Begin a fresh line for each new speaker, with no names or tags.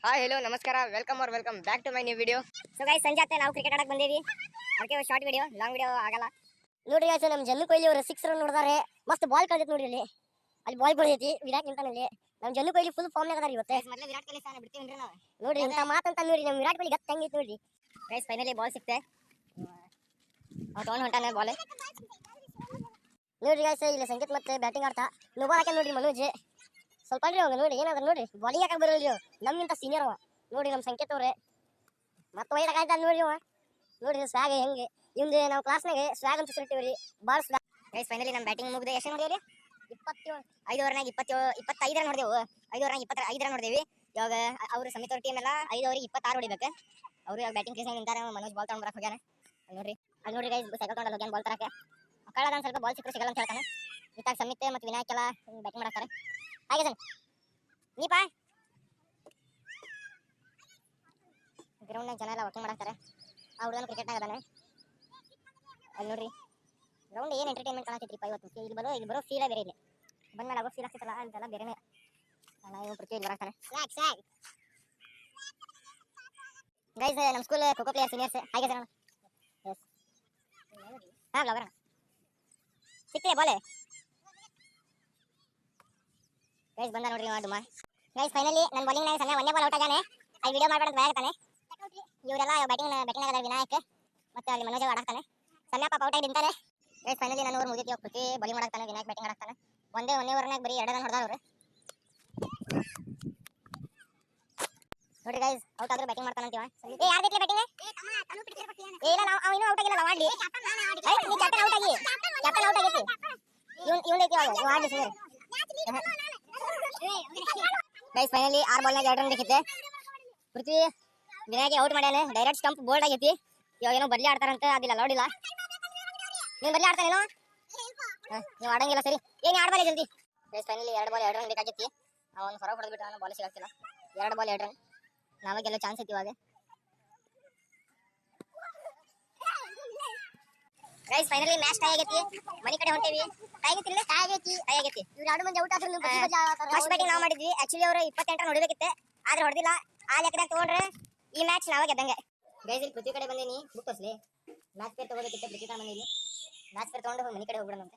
Hi hello ನಮಸ್ಕಾರ welcome back to my new video.
So guys ಸಂಜೆ ಆತ ನಾವು ಕ್ರಿಕೆಟ್ ಆಡಕ್ಕೆ ಬಂದೀವಿ. ಅದಕ್ಕೆ ಶಾರ್ಟ್ ವಿಡಿಯೋ ಲಾಂಗ್ ವಿಡಿಯೋ ಆಗಲ್ಲ. ನೋಡ್ರಿ ಗೈಸ್ ನಮ್ಮ ಜನ್ನು ಕೊಹ್ಲಿ ಅವರು 6 ರನ್ ಹೊಡೆದಾರೆ. ಮಸ್ತ್ ಬಾಲ್ ಕಳ್ದೈತಿ ನೋಡ್ರಿ ಅಲ್ಲಿ ಬಾಲ್ ಬೀಳೈತಿ. ವಿರಾಟ್ ನಿಂತಾನ ಇಲ್ಲಿ. ನಮ್ಮ ಜನ್ನು ಕೊಹ್ಲಿ ಫುಲ್ ಫಾರ್ಮ್ ನಾಗ ಅದಾರ ಇವತ್ತು.
ಮೊದಲೇ ವಿರಾಟ್ ಕೊಹ್ಲಿ ಸ್ಥಾನ ಬಿಡ್ತೀವಿ ನಾವು.
ನೋಡ್ರಿ ಇಂತ ಮಾತಂತ ನೋಡ್ರಿ ನಮ್ಮ ವಿರಾಟ್ ಕೊಹ್ಲಿ ಗತ್ ಹೆಂಗೈತಿ ನೋಡ್ರಿ.
ಗೈಸ್ ಫೈನಲಿ ಬಾಲ್ ಸಿಕ್ತೆ. ಹೊಂಟಾನೆ ಬಾಲ್.
ನೋಡ್ರಿ ಗೈಸ್ ಇಲ್ಲಿ ಸಂಗೀತ್ ಮತ್ತೆ ಬ್ಯಾಟಿಂಗ್ ಆಡ್ತಾ ನೋಬಾಲ್ ಹಾಕ್ಯಾನ ನೋಡ್ರಿ ಮನೋಜ್. ಸ್ವಲ್ಪ ಅಲ್ರಿ ಅವಾಗ ನೋಡಿ ಏನಾದ್ರು ನೋಡ್ರಿ ಬಾಲಿಂಗ್ ಹಾಕಕ್ ಬರೋಲ್ರಿ ನಮ್ಗಿಂತ ಸೀನಿಯರ್ ಅವ. ನೋಡಿ ನಮ್ಮ ಸಂಕೇತ್ ಅವ್ರೆ ಮತ್ತೆ ಒಯ್ದಾಗಾಯ್ತ ನೋಡ್ರಿ ಅವ. ನೋಡ್ರಿ ಸ್ವಾಗ್ ಹೆಂಗೆ ಇವ್ದು ನಾವು ಕ್ಲಾಸ್ನಾಗೆ ಸ್ವಾಗ್ ಅಂತ ಹೆಸರಿಟ್ಟಿವ್ರಿ. ಬಾಳ್ ಸ್ವಾಗ್.
ಗೈಸ್ ಫೈನಲಿ ನಮ್ಮ ಬ್ಯಾಟಿಂಗ್ ಮುಗಿದ ಎಷ್ಟು ನೋಡಿದ್ರಿ?
27
5 ಓವರ್ನಾಗ 25 ರನ್ ಹೊಡೆದೆವು. 5 ಓವರ್ನಾಗ 25 ರನ್ ಹೊಡೆದೇವಿ. ಇವಾಗ ಅವ್ರು ಸಮಿತಿ ಅವ್ರ ಟೀಮ್ ಎಲ್ಲ 5 ಓವರಿಗೆ 26 ಹೊಡಿಬೇಕು. ಅವ್ರು ಇವಾಗ ಬ್ಯಾಟಿಂಗ್ ಕ್ರೀಸ್ನಾಗ ನಿಂತಾರೆ. ಮನೋಜ್ ಬಾಲ್ ತಗೊಂಡ್ ಬರಕ್ ಹೋಗ್ಯಾನ. ಅಲ್ಲಿ ನೋಡ್ರಿ ಗೈಸ್ ಸೈಕಲ್ ತಗೊಂಡು ಹೋಗ್ಯಾನ ಬಾಲ್ ತರಕ್ಕೆ. ಮಕ್ಕಳದ ಸ್ವಲ್ಪ ಬಾಲ್ ಸಿಕ್ಕರು ಸಿಗಲ್ಲ ಅಂತ ಹೇಳ್ತಾನೆ. ಇತ್ತಾಗ ಸಮಿತಿ ಮತ್ತು ವಿನಾಯಕ್ ಎಲ್ಲ ಬ್ಯಾಟಿಂಗ್ ಮಾಡಾಕ್ತಾರೆ. ಹಾಗೆ ಸರ್ ನೀಪಾ ಗ್ರೌಂಡ್ನಾಗ ಜನ ಎಲ್ಲ ವಾಕಿಂಗ್ ಮಾಡಾಕ್ತಾರೆ. ಆ ಹುಡುಗನ ಕ್ರಿಕೆಟ್ನಾಗ ಅದಾನೆ. ಅಲ್ಲಿ ನೋಡ್ರಿ ಗ್ರೌಂಡ್ ಏನು ಎಂಟರ್ಟೈನ್ಮೆಂಟ್ ಕಾಣತೈತ್ರಿ ಇವತ್ತು. ಇಲ್ಲಿ ಬರೋ ಫೀಲೇ ಬೇರೆ. ಇಲ್ಲಿ ಬಂದ್ಮೇಲೆ ಆಗೋ ಫೀಲ್ ಆಗ್ತೈತಲ್ಲ ಅಂತೆಲ್ಲ ಬೇರೆನೇ. ಇವ್ ಪ್ರತಿ ಇಲ್ಲಿ ಬರಾಕ್ತಾನೆ. ಗೈಸ್ ನಮ್ಮ ಸ್ಕೂಲ್ ಖೋಖೋ ಪ್ಲೇಯರ್ ಸೀನಿಯರ್ಸ್. ಹಾಗೆ ಸರ್ ಎಸ್ ಹಾಂ ಬ್ಲಾಗರ್ ಸಿಕ್ತಿದೆ ಬಾಲೆ. ಗೈಸ್ ಬಂದ ನೋಡ್ರಿ ಡುಮ್ಮ. ಗೈಸ್ ಫೈನಲಿ ನನ್ನ ಬಾಲಿಂಗ್ನಾಗ ಸಮಯ ಒಂದೇ ಬಾಲ್ ಔಟ್ ಆಗ್ಯಾನೆ. ಅಲ್ಲಿ ವಿಡಿಯೋ ಮಾಡ್ಬೇಡ ಅಂತ ಬಯತಾನೆ. ಇವರೆಲ್ಲ ಬ್ಯಾಟಿಂಗ್ ಅದ ವಿನಾಯಕ್ ಮತ್ತೆ ಅಲ್ಲಿ ಮನೋಜ್ ಆಡಾಕ್ತಾನೆ. ಸಮಯ ಪಾಪ ಔಟ್ ಆಗಿ ನಿಂತಾನೆ. ಗೈಸ್ ಫೈನಲಿ ನಾನು ಓವರ್ ಮುಗಿತಿ. ಪ್ರತಿ ಬಾಲಿಂಗ್ ಮಾಡಾಕ್ತಾನೆ. ವಿನಾಯಕ್ ಬ್ಯಾಟಿಂಗ್ ಆಡಾಕ್ತಾನೆ. ಒಂದೇ ಓವರ್ನಾಗ ಬರೀ 2 ರನ್ ಹೊಡೆದಾರ ಅವ್ರು. ನೋಡ್ರಿ ಗೈಸ್ ಔಟ್ ಆದ್ರೂ ಬ್ಯಾಟಿಂಗ್ ಮಾಡ್ತಾನಂತೀವ. ಏ ಯಾರ್ದಿಕ್ಕೆ ಬ್ಯಾಟಿಂಗ್? ಏ ಇಲ್ಲ ನಾವು ಇನ್ನೂ ಔಟ್ ಆಗಿಲ್ಲ. ಮಾಡ್ಲಿ ನೀ ಕ್ಯಾಪ್ಟನ್ ಔಟ್ ಆಗಿ ಕ್ಯಾಪ್ಟನ್ ಔಟ್ ಆಗೈತಿ. ಇವನೈತಿ ಆಡ್ಲಿ ಸರ್. ಗೈಸ್ ಫೈನಲಿ 6 ಬಾಲ್ನಾಗ 2 ರನ್ ಬೇಕಿತ್ತೆ. ಪೃಥ್ವಿ ವಿನಾಯಕ್ ಔಟ್ ಮಾಡ್ಯಾನೆ. ಡೈರೆಕ್ಟ್ ಸ್ಟಂಪ್ ಬೋಲ್ಡ್ ಆಗೈತಿ. ಇವಾಗ ಏನೋ ಬದಲಿ ಆಡ್ತಾರಂತ. ಅದಿಲ್ಲ ಅಲೌಡ್ ಇಲ್ಲ. ನೀನು ಬದಲಿ ಆಡ್ತಾನೇನೋ? ನೀವು ಆಡಂಗಿಲ್ಲ ಸರಿ. ಏನು ಆಡ್ಬಾರಿ ಜಲ್ದಿ. ಗೈಸ್ ಫೈನಲಿ 2 ಬಾಲ್ 2 ರನ್ ಬೇಕಾಗಿತ್ತು. ಅವನು ಹೊರಗೆ ಹೊಡೆದ್ಬಿಟ್ಟು ಅವನು ಬಾಲ್ ಸಿಗಾಗ್ತಿಲ್ಲ. 2 ಬಾಲ್ 2 ರನ್. ನಾವಾಗೆಲ್ಲ ಚಾನ್ಸ್ ಐತಿ ಇವಾಗ. ಗೈಸ್ ಫೈನಲಿ ಮ್ಯಾಚ್ ಟೈ ಆಗೈತಿ. ಮನೆ ಕಡೆ ಹೊಂಟೇವಿ. ಟೈ ಆಗೈತಿ.
ಇವ್ರು 2 ಮಂದಿ ಔಟ್ ಆದ್ರು
ಫಸ್ಟ್ ಬ್ಯಾಟಿಂಗ್ ನಾವು ಮಾಡಿದ್ವಿ. ಆಕ್ಚುಲಿ ಅವರು 28 ರನ್ ಹೊಡಿಬೇಕಿತ್ತೆ. ಆದ್ರೆ ಹೊಡೆದಿಲ್ಲ. ಆ ಲೆಕ್ಕದಾಗ ತಗೊಂಡ್ರೆ ಈ ಮ್ಯಾಚ್ ನಾವೇ ಗೆದ್ದಂಗೆ. ಗೈಸ್ ಇಲ್ಲಿ ಪೃಥ್ವಿ ಕಡೆ ಬಂದೀನಿ. ಬುಕ್ ತೋರಿಸ್ಲಿ. ಮ್ಯಾಚ್ ಪೇರ್ ತಗೋಬೇಕಿತ್ತೆ. ಪೃಥ್ವಿ ಕಡೆ ಬಂದೀನಿ. ಮ್ಯಾಚ್ ಪೇರ್ ತಗೊಂಡು ಮನೆ ಕಡೆ ಹೋಗ್ಬಿಡೋಣಂತೆ.